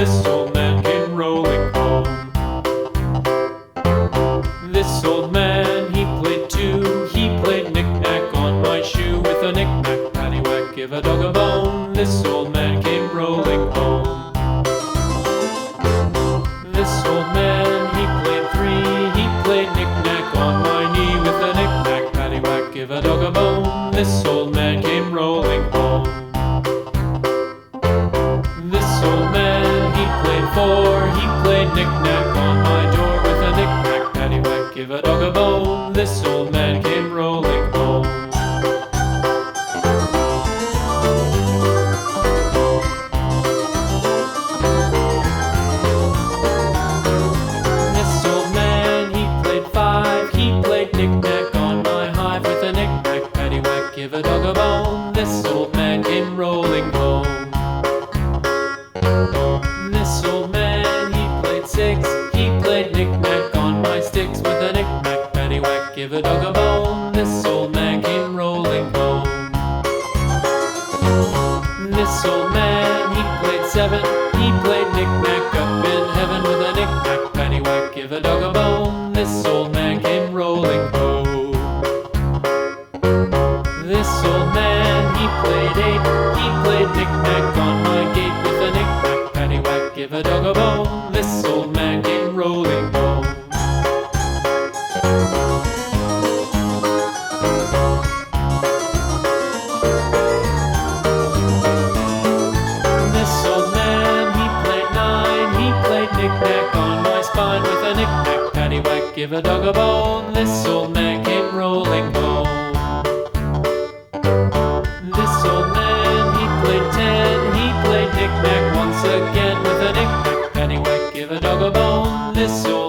this old man came rolling home. This old man, he played too. He played knick-knack on my shoe. With a knick-knack, paddywhack, give a dog a bone. This old man came rolling home. This old man, he played three. He played knick-knack on my knee. With a knick-knack, paddywhack, give a dog a bone. This old man came rolling home. This old man, he played four. He played knick-knack on my door. With a knick-knack, paddywhack, give a dog a bone. This old man came rolling home. This old man, he played five. He played knick-knack on my hive. With a knick-knack, paddywhack, give a dog a bone. This old man came rolling home. This old man, he played six. He played knick-knack on my sticks. With a knick-knack, paddywhack, give a dog a bone. This old man came rolling home. This old man, he played seven. He played knick-knack up in heaven. With a knick-knack, paddywhack, give a dog a bone. This old man came rolling home. This old man, he played eight. He played knick-knack on my gate. With a knick-knack, paddywhack, give a dog a bone. This old man came rolling home. This old man, he played nine. He played knick-knack on my spine. With a knick-knack, paddywhack, give a dog a bone. This old man came rolling home. This old man, he played ten. He played knick-knack once again. With a knick-knack, paddywhack, give a dog a bone. This old